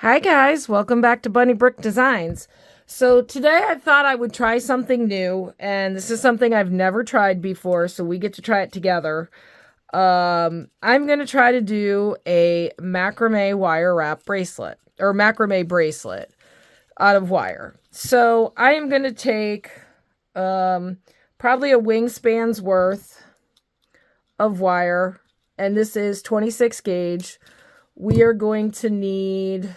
Hi guys, welcome back to Bunny Brick Designs. So today I thought I would try something new, and this is something I've never tried before, so we get to try it together. I'm going to try to do a macrame wire wrap bracelet, or macrame bracelet out of wire. So I am going to take probably a wingspan's worth of wire, and this is 26 gauge. We are going to need,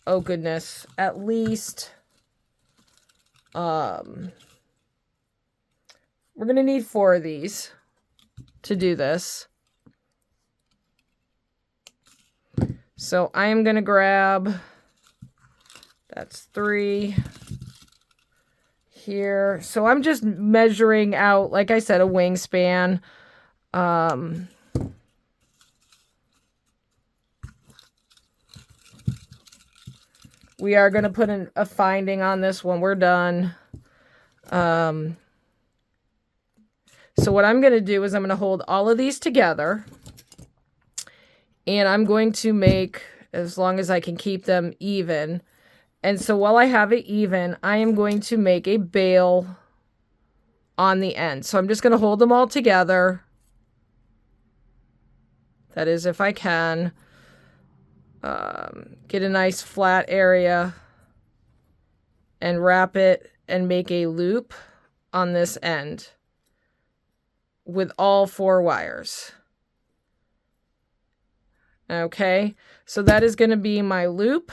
oh goodness, at least, we're going to need 4 of these to do this. So I am going to grab, that's 3 here. So I'm just measuring out, like I said, a wingspan. We are going to put in a finding on this when we're done. So what I'm going to do is I'm going to hold all of these together. And I'm going to make, as long as I can keep them even. And so while I have it even, I am going to make a bail on the end. So I'm just going to hold them all together. That is, if I can. Get a nice flat area and wrap it and make a loop on this end with all 4 wires. Okay, so that is going to be my loop.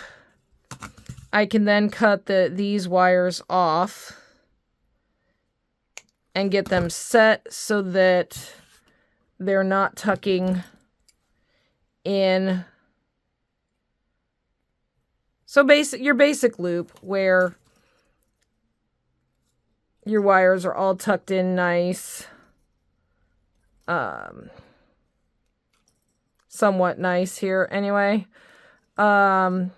I can then cut these wires off and get them set so that they're not tucking in. So your basic loop where your wires are all tucked in nice, somewhat nice here anyway. And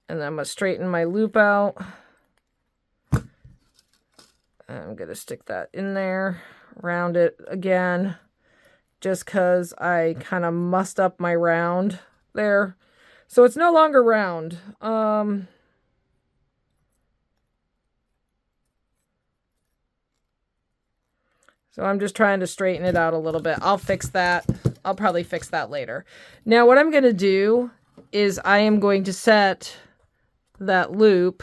then I'm going to straighten my loop out. I'm going to stick that in there, round it again, just because I kind of mussed up my round there. So it's no longer round. So I'm just trying to straighten it out a little bit. I'll fix that. I'll probably fix that later. Now what I'm going to do is I am going to set that loop.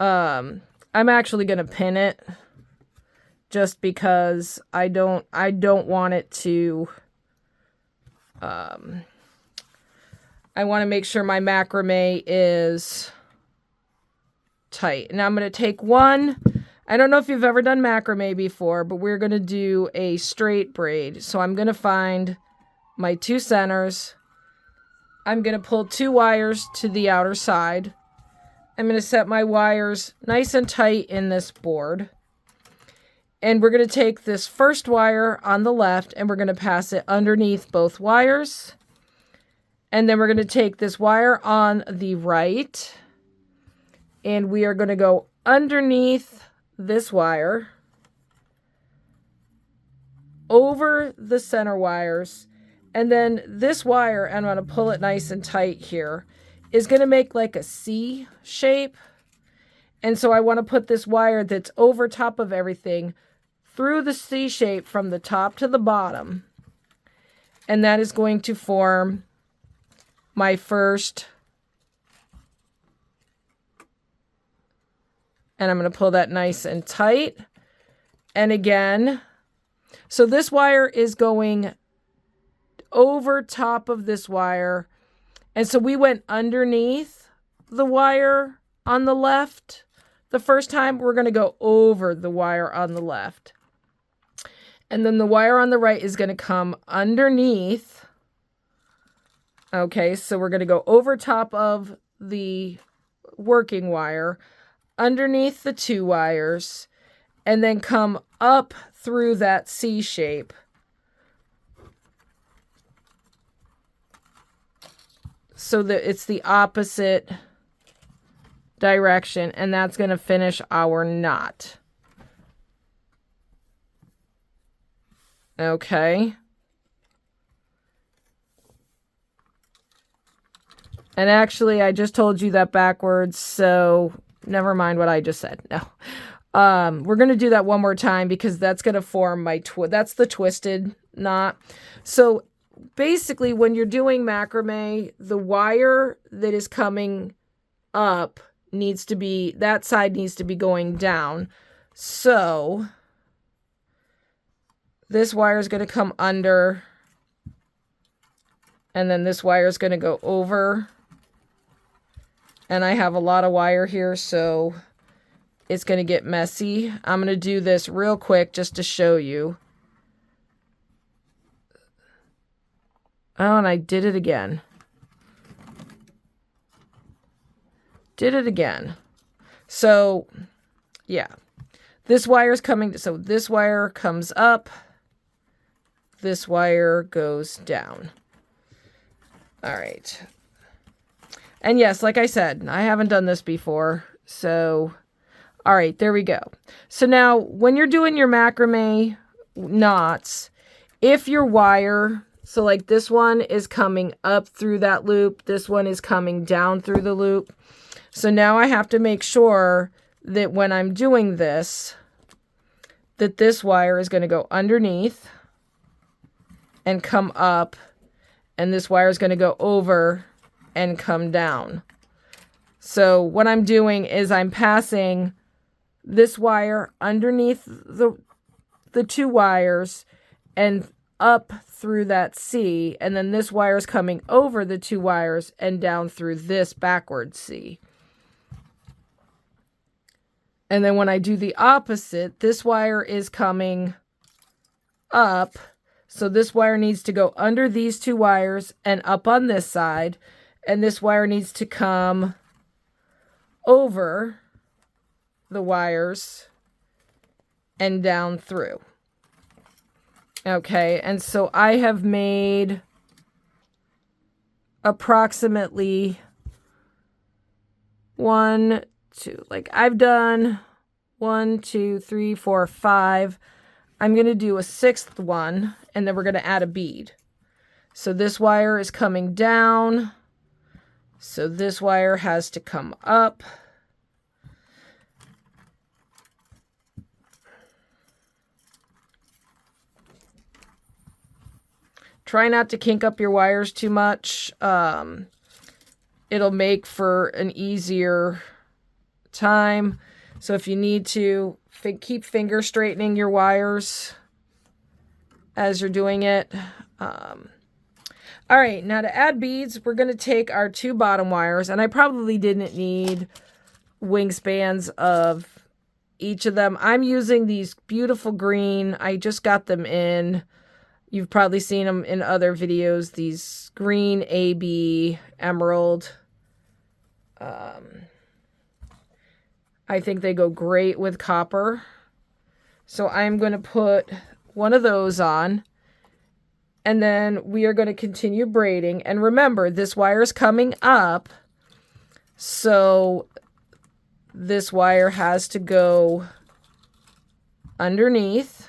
I'm actually going to pin it just because I don't want it to, I want to make sure my macrame is tight. Now I'm going to take one. I don't know if you've ever done macrame before, but we're going to do a straight braid. So I'm going to find my 2 centers. I'm going to pull 2 wires to the outer side. I'm going to set my wires nice and tight in this board. And we're going to take this first wire on the left and we're going to pass it underneath both wires. And then we're going to take this wire on the right and we are going to go underneath this wire, over the center wires, and then this wire, and I'm going to pull it nice and tight here, is going to make like a C shape. And so I want to put this wire that's over top of everything through the C shape from the top to the bottom. And that is going to form my first. And I'm going to pull that nice and tight. And again, so this wire is going over top of this wire. And so we went underneath the wire on the left. The first time we're going to go over the wire on the left. And then the wire on the right is going to come underneath. Okay, so we're going to go over top of the working wire, underneath the 2 wires, and then come up through that C shape. So that it's the opposite direction, and that's going to finish our knot. Okay. And actually, I just told you that backwards, so never mind what I just said. No. We're going to do that one more time because that's going to form my that's the twisted knot. So basically, when you're doing macrame, the wire that is coming up needs to be, that side needs to be going down. So this wire is going to come under, and then this wire is going to go over. And I have a lot of wire here, so it's going to get messy. I'm going to do this real quick just to show you. Oh, and I did it again. Did it again. So, yeah. This wire is coming, so this wire comes up. This wire goes down. All right. And yes, like I said, I haven't done this before. So, all right, there we go. So now when you're doing your macrame knots, if your wire, so like this one is coming up through that loop, this one is coming down through the loop. So now I have to make sure that when I'm doing this, that this wire is going to go underneath and come up, and this wire is going to go over and come down. So what I'm doing is I'm passing this wire underneath the two wires and up through that C, and then this wire is coming over the two wires and down through this backward C. And then when I do the opposite, this wire is coming up, so this wire needs to go under these two wires and up on this side. And this wire needs to come over the wires and down through. Okay, and so I have made approximately 1, 2, like I've done 1, 2, 3, 4, 5. I'm going to do a 6th one, and then we're going to add a bead. So this wire is coming down. So this wire has to come up. Try not to kink up your wires too much. It'll make for an easier time. So if you need to, keep finger straightening your wires as you're doing it. All right, now to add beads, we're going to take our 2 bottom wires, and I probably didn't need wingspans of each of them. I'm using these beautiful green. I just got them in. You've probably seen them in other videos, these green AB emerald. I think they go great with copper. So I'm going to put one of those on. And then we are going to continue braiding. And remember, this wire is coming up. So this wire has to go underneath.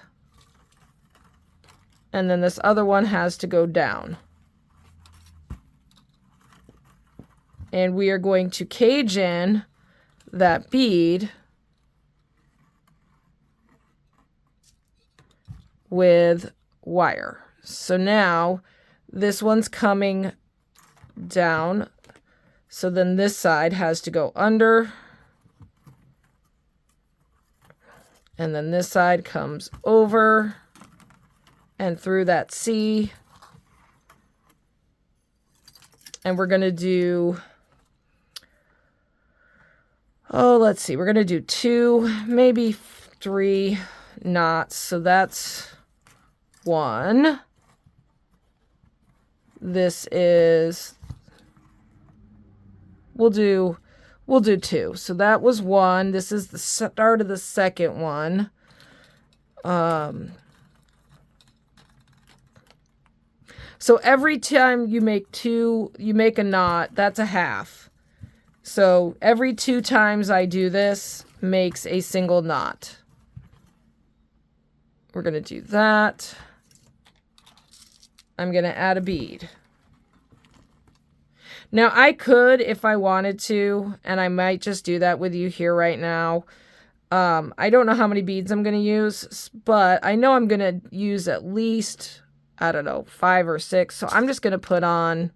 And then this other one has to go down. And we are going to cage in that bead with wire. So now this one's coming down. So then this side has to go under. And then this side comes over and through that C. And we're going to do, let's see. We're going to do 2, maybe 3 knots. So that's 1. This is, we'll do 2. So that was 1. This is the start of the second one. So every time you make a knot, that's a half. So every 2 times I do this makes a single knot. We're going to do that. I'm going to add a bead. Now, I could, if I wanted to, and I might just do that with you here right now. I don't know how many beads I'm going to use, but I know I'm going to use at least, I don't know, 5 or 6. So I'm just going to put on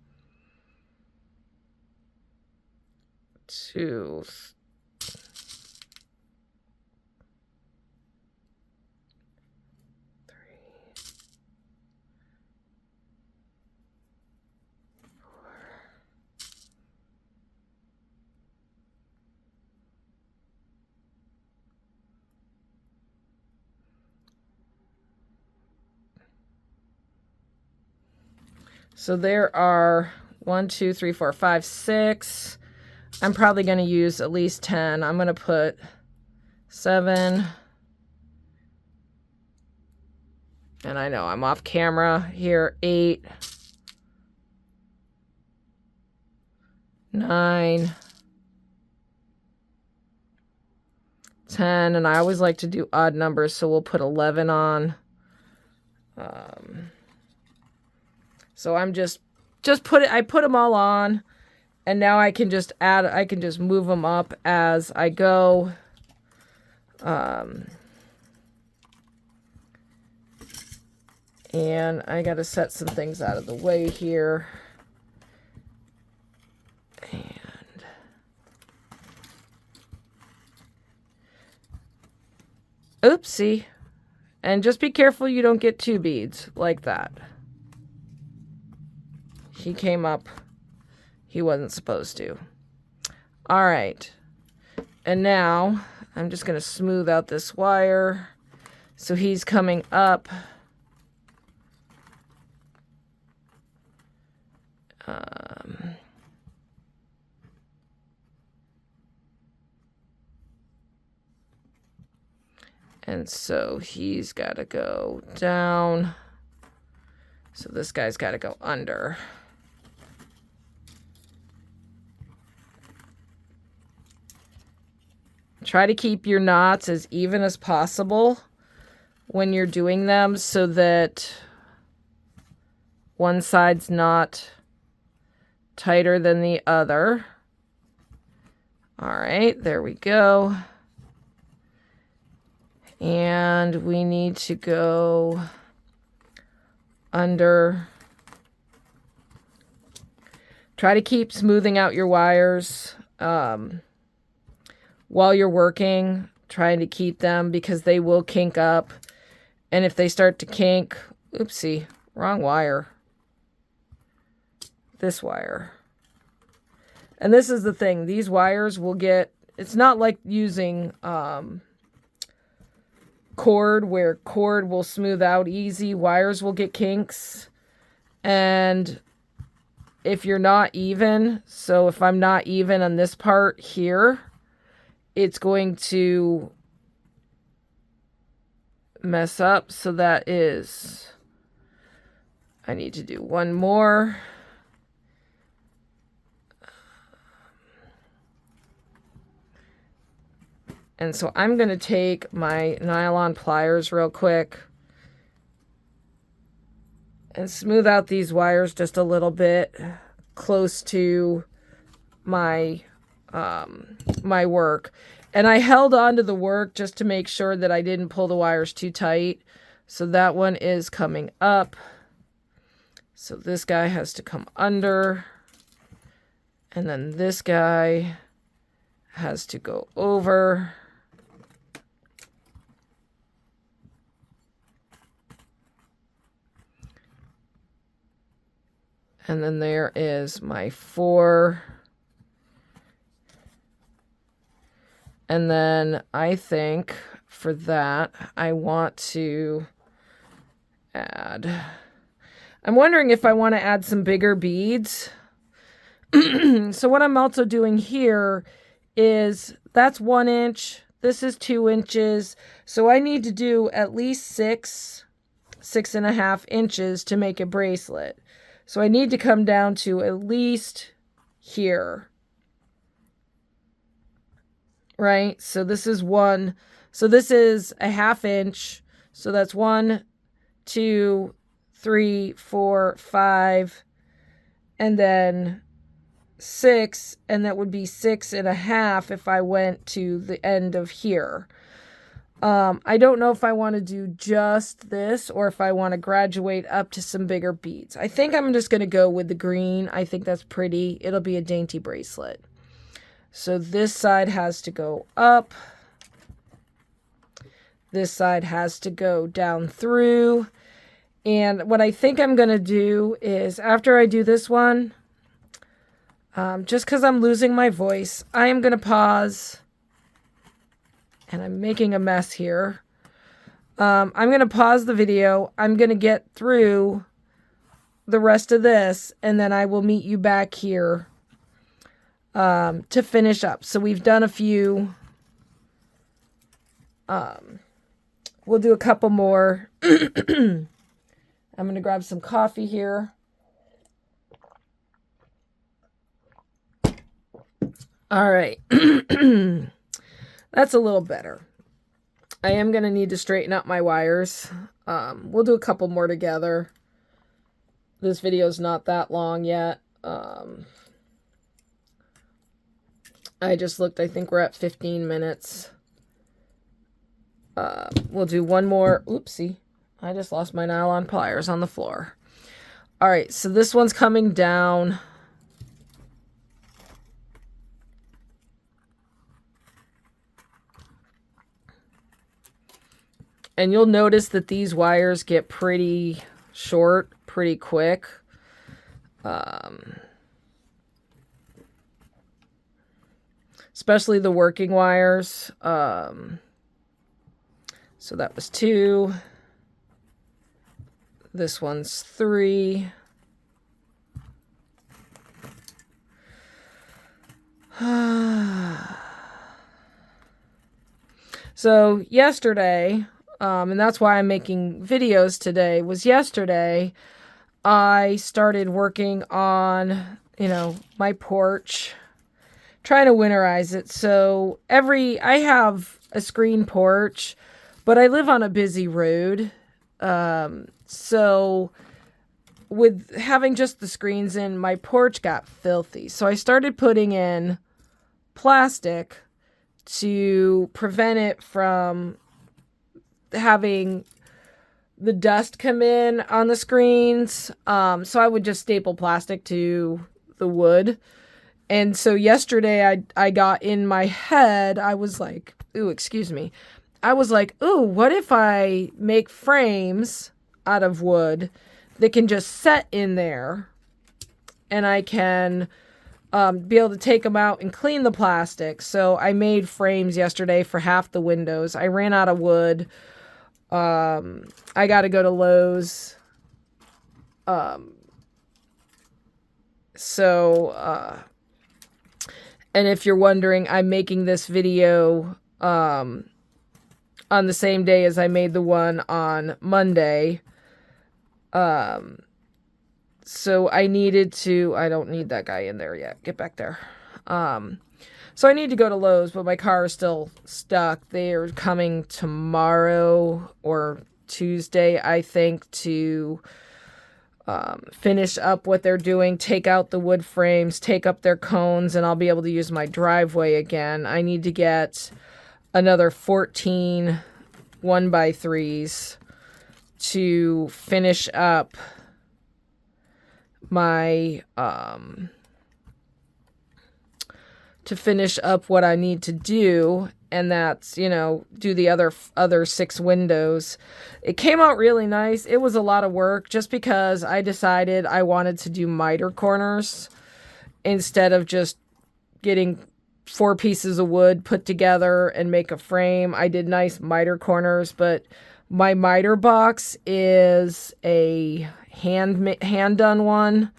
2, 3, 4. So there are 1, 2, 3, 4, 5, 6. I'm probably going to use at least 10. I'm going to put 7. And I know I'm off camera here. 8, 9, 10. And I always like to do odd numbers, so we'll put 11 on. So I'm just put it, I put them all on, and now I can just add, I can just move them up as I go. And I got to set some things out of the way here. And oopsie. And just be careful you don't get 2 beads like that. He came up. He wasn't supposed to. All right. And now I'm just going to smooth out this wire. So he's coming up. And so he's got to go down. So this guy's got to go under. Try to keep your knots as even as possible when you're doing them so that one side's not tighter than the other. All right, there we go. And we need to go under. Try to keep smoothing out your wires while you're working, trying to keep them because they will kink up. And if they start to kink, oopsie, wrong wire. This wire. And this is the thing, these wires will get, it's not like using cord where cord will smooth out easy. Wires will get kinks. And if you're not even, so if I'm not even on this part here, it's going to mess up. So that is, I need to do one more. And so I'm going to take my nylon pliers real quick and smooth out these wires just a little bit close to my my work. And I held on to the work just to make sure that I didn't pull the wires too tight. So that one is coming up. So this guy has to come under. And then this guy has to go over. And then there is my 4. And then I think for that, I want to add, I'm wondering if I want to add some bigger beads. So what I'm also doing here is, that's 1 inch. This is 2 inches. So I need to do at least 6.5 inches to make a bracelet. So I need to come down to at least here. Right? So this is 1. So this is a 1/2 inch. So that's 1, 2, 3, 4, 5, and then 6, and that would be 6.5 if I went to the end of here. I don't know if I want to do just this or if I want to graduate up to some bigger beads. I think I'm just going to go with the green. I think that's pretty. It'll be a dainty bracelet. So this side has to go up. This side has to go down through. And what I think I'm going to do is, after I do this one, just because I'm losing my voice, I am going to pause. And I'm making a mess here. I'm going to pause the video. I'm going to get through the rest of this, and then I will meet you back here to finish up. So we've done a few. We'll do a couple more. I'm going to grab some coffee here. All right. That's a little better. I am going to need to straighten up my wires. We'll do a couple more together. This video is not that long yet. I just looked. I think we're at 15 minutes. We'll do one more. Oopsie. I just lost my nylon pliers on the floor. All right. So this one's coming down. And you'll notice that these wires get pretty short pretty quick. Especially the working wires. So that was 2. This one's 3. So yesterday, and that's why I'm making videos today, was yesterday I started working on, my porch, trying to winterize it. So I have a screen porch, but I live on a busy road. So with having just the screens in, my porch got filthy. So I started putting in plastic to prevent it from having the dust come in on the screens. So I would just staple plastic to the wood. And so yesterday I got in my head, I was like, ooh, excuse me. I was like, ooh, what if I make frames out of wood that can just set in there, and I can be able to take them out and clean the plastic. So I made frames yesterday for half the windows. I ran out of wood. I got to go to Lowe's. And if you're wondering, I'm making this video on the same day as I made the one on Monday. So I needed to, I don't need that guy in there yet. Get back there. So I need to go to Lowe's, but my car is still stuck. They are coming tomorrow or Tuesday, I think, to finish up what they're doing, take out the wood frames, take up their cones, and I'll be able to use my driveway again. I need to get another 14 1x3s to finish up my what I need to do, and that's, do the other 6 windows. It came out really nice. It was a lot of work just because I decided I wanted to do miter corners instead of just getting 4 pieces of wood put together and make a frame. I did nice miter corners, but my miter box is a hand done one,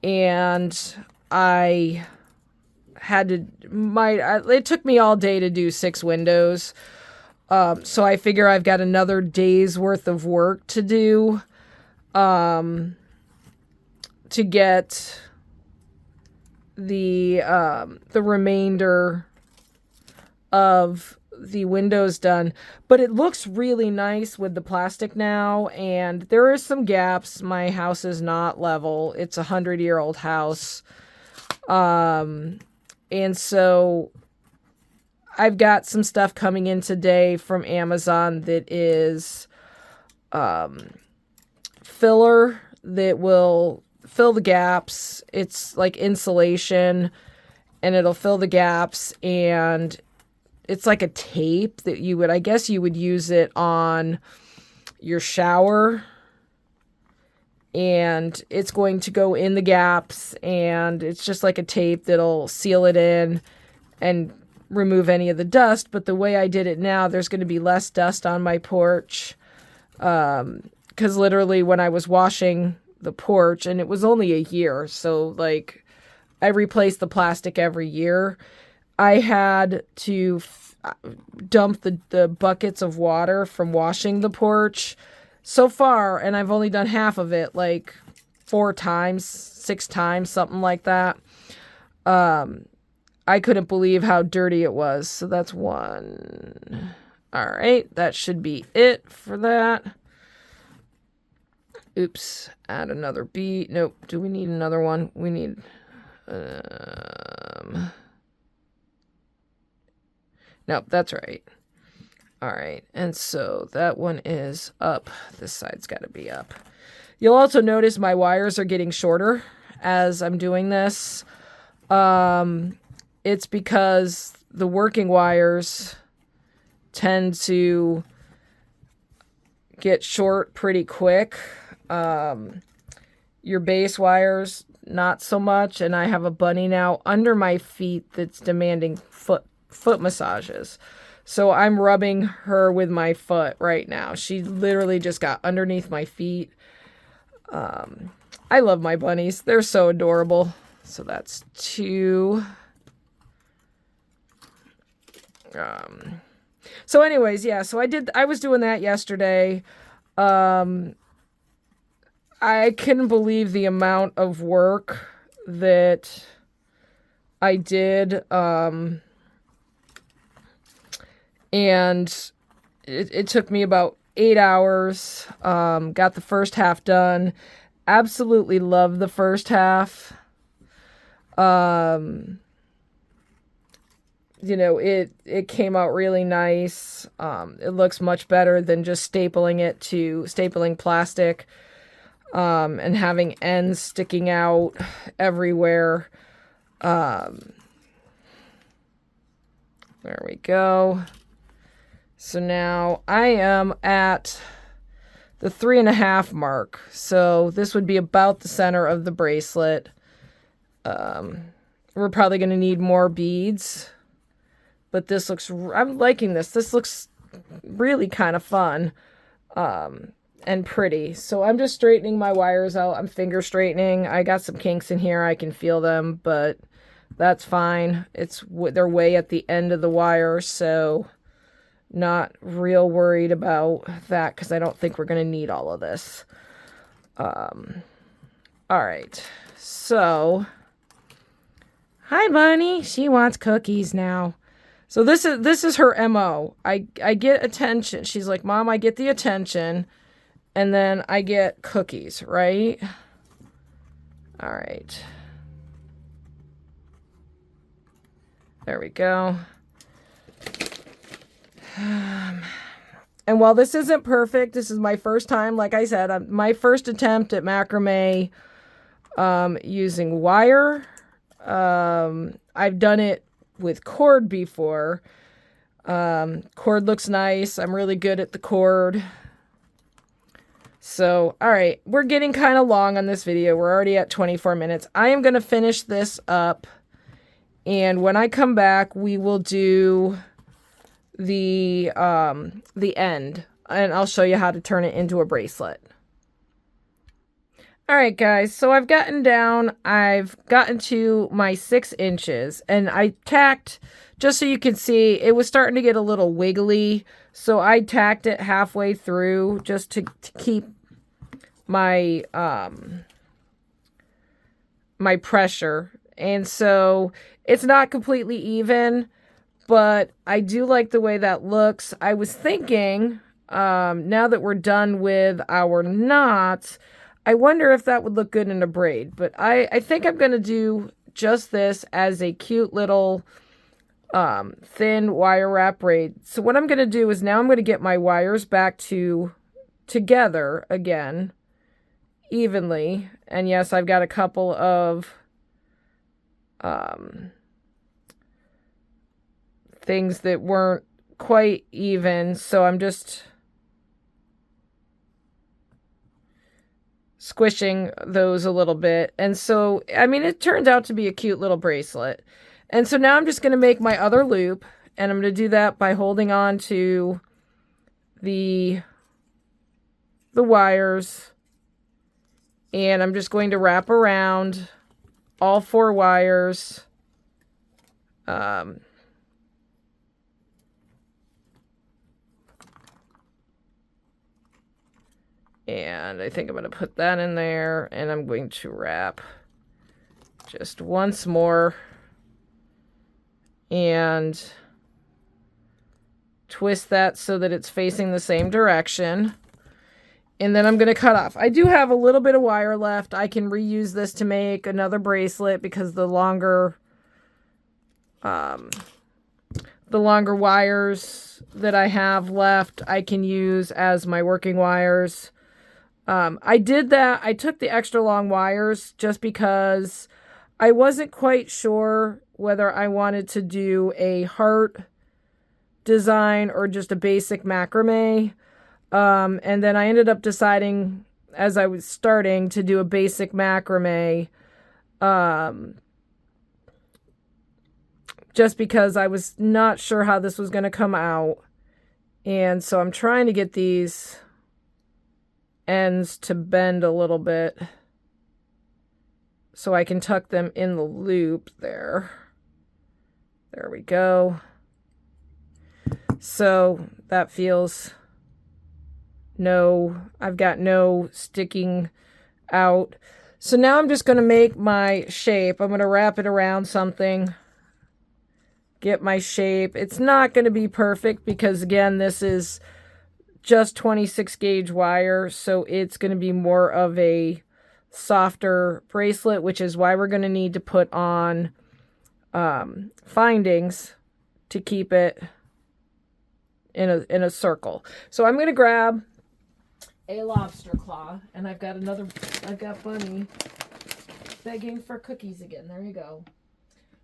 and I had to it took me all day to do 6 windows. So I figure I've got another day's worth of work to do to get the remainder of the windows done, but it looks really nice with the plastic now, and there is some gaps. My house is not level. It's a 100-year-old house. And so I've got some stuff coming in today from Amazon that is filler that will fill the gaps. It's like insulation, and it'll fill the gaps, and it's like a tape that you would, I guess you would use it on your shower, and it's going to go in the gaps, and it's just like a tape that'll seal it in and remove any of the dust. But the way I did it now, there's going to be less dust on my porch, because literally when I was washing the porch, and it was only a year, so like I replaced the plastic every year, I had to dump the buckets of water from washing the porch so far, and I've only done half of it, like 4 times, 6 times, something like that. I couldn't believe how dirty it was. So that's 1. All right, that should be it for that. Oops, add another bead. Nope, do we need another one? We need... Nope, that's right. All right, and so that one is up. This side's got to be up. You'll also notice my wires are getting shorter as I'm doing this. It's because the working wires tend to get short pretty quick. Your base wires, not so much, and I have a bunny now under my feet that's demanding foot massages. So I'm rubbing her with my foot right now. She literally just got underneath my feet. I love my bunnies. They're so adorable. So that's 2. So anyways, yeah, so I was doing that yesterday. I couldn't believe the amount of work that I did. And it took me about 8 hours. Got the first half done. Absolutely love the first half. You know, it came out really nice. It looks much better than just stapling plastic, and having ends sticking out everywhere. There we go. So now I am at the 3.5 mark. So this would be about the center of the bracelet. We're probably going to need more beads, but this looks, I'm liking this. This looks really kind of fun, and pretty. So I'm just straightening my wires out. I'm finger straightening. I got some kinks in here. I can feel them, but that's fine. They're way at the end of the wire, so not real worried about that because I don't think we're going to need all of this. All right. So, hi, Bunny. She wants cookies now. So this is her MO. I get attention. She's like, Mom, I get the attention, and then I get cookies, right? All right. There we go. And while this isn't perfect, this is my first time, like I said, my first attempt at macrame using wire. I've done it with cord before. Cord looks nice. I'm really good at the cord. So, all right, we're getting kind of long on this video. We're already at 24 minutes. I am going to finish this up, and when I come back, we will do the end, and I'll show you how to turn it into a bracelet. All right, guys, so I've gotten to my 6 inches, and I tacked, just so you can see, it was starting to get a little wiggly, so I tacked it halfway through just to keep my my pressure. And so it's not completely even, but I do like the way that looks. I was thinking, now that we're done with our knots, I wonder if that would look good in a braid. But I think I'm going to do just this as a cute little thin wire wrap braid. So what I'm going to do is now I'm going to get my wires back together again, evenly. And yes, I've got a couple of things that weren't quite even, so I'm just squishing those a little bit. And so, I mean, it turned out to be a cute little bracelet. And so now I'm just going to make my other loop, and I'm going to do that by holding on to the wires, and I'm just going to wrap around all 4 wires. And I think I'm going to put that in there, and I'm going to wrap just once more and twist that so that it's facing the same direction. And then I'm going to cut off. I do have a little bit of wire left. I can reuse this to make another bracelet because the longer wires that I have left, I can use as my working wires. I did that. I took the extra long wires just because I wasn't quite sure whether I wanted to do a heart design or just a basic macrame. And then I ended up deciding as I was starting to do a basic macrame, just because I was not sure how this was going to come out. And so I'm trying to get these ends to bend a little bit so I can tuck them in the loop there. There we go. So that feels I've got no sticking out. So now I'm just going to make my shape. I'm going to wrap it around something, get my shape. It's not going to be perfect because, again, this is just 26 gauge wire, so it's going to be more of a softer bracelet, which is why we're going to need to put on findings to keep it in a circle. So I'm going to grab a lobster claw, and I've got Bunny begging for cookies again. There you go.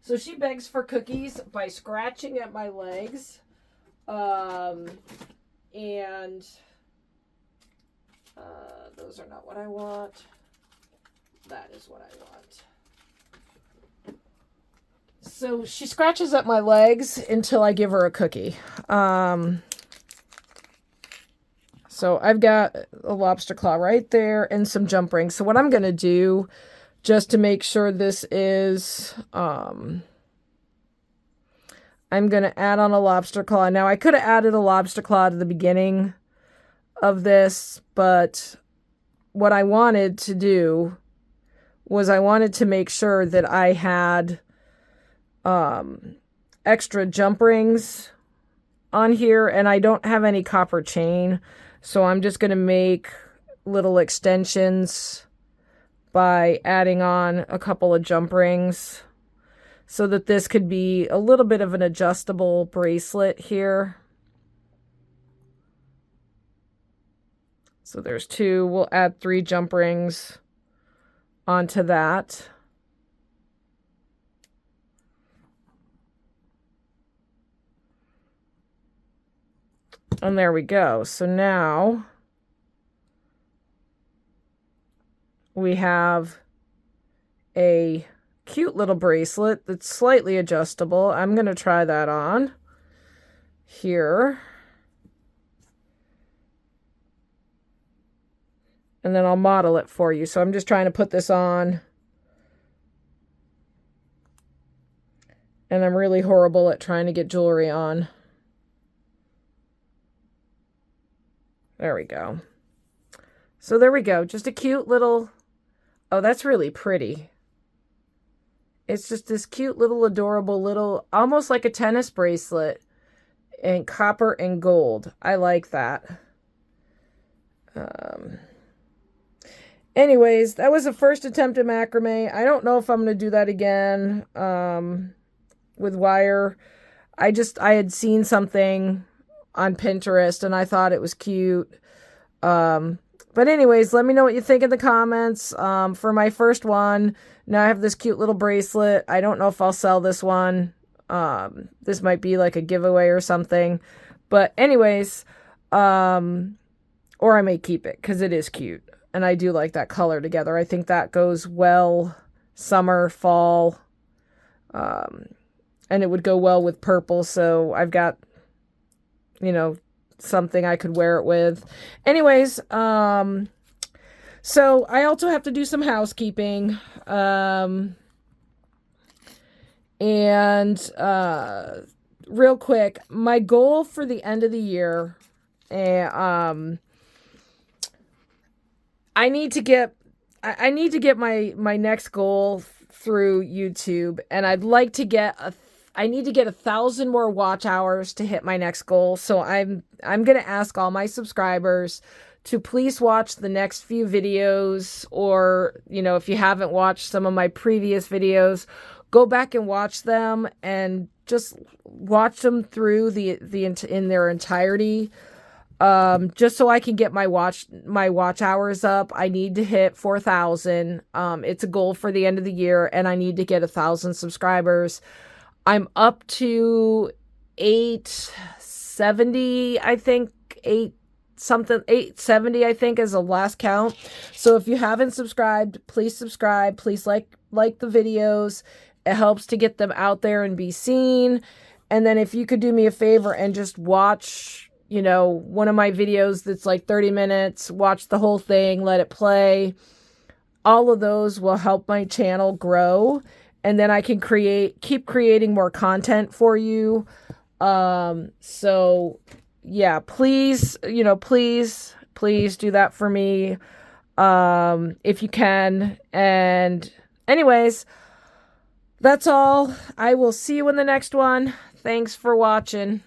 So she begs for cookies by scratching at my legs. And those are not what I want. That is what I want. So she scratches at my legs until I give her a cookie. So I've got a lobster claw right there and some jump rings. So what I'm going to do, just to make sure this is, I'm going to add on a lobster claw. Now, I could have added a lobster claw to the beginning of this, but what I wanted to do was I wanted to make sure that I had extra jump rings on here, and I don't have any copper chain, so I'm just going to make little extensions by adding on a couple of jump rings, so that this could be a little bit of an adjustable bracelet here. So there's 2. We'll add 3 jump rings onto that. And there we go. So now we have a cute little bracelet that's slightly adjustable. I'm going to try that on here. And then I'll model it for you. So I'm just trying to put this on. And I'm really horrible at trying to get jewelry on. There we go. So there we go. Just a cute little... Oh, that's really pretty. It's just this cute little adorable little, almost like a tennis bracelet in copper and gold. I like that. Anyways, that was the first attempt at macrame. I don't know if I'm going to do that again with wire. I had seen something on Pinterest and I thought it was cute. But anyways, let me know what you think in the comments. For my first one, now I have this cute little bracelet. I don't know if I'll sell this one. This might be like a giveaway or something. But anyways, or I may keep it because it is cute. And I do like that color together. I think that goes well summer, fall. And it would go well with purple. So I've got, you know, something I could wear it with. Anyways, so I also have to do some housekeeping. And real quick, my goal for the end of the year, I need to get my next goal through YouTube, and I'd like to get I need to get 1,000 more watch hours to hit my next goal. So I'm going to ask all my subscribers to please watch the next few videos, or, you know, if you haven't watched some of my previous videos, go back and watch them and just watch them through in their entirety. Just so I can get my watch hours up. I need to hit 4,000. It's a goal for the end of the year, and I need to get 1,000 subscribers. I'm up to 870, I think. 870, I think, is the last count. So if you haven't subscribed, please subscribe. Please like the videos. It helps to get them out there and be seen. And then if you could do me a favor and just watch, you know, one of my videos that's like 30 minutes, watch the whole thing, let it play. All of those will help my channel grow. And then I can keep creating more content for you. So yeah, please, you know, please do that for me. If you can. And anyways, that's all. I will see you in the next one. Thanks for watching.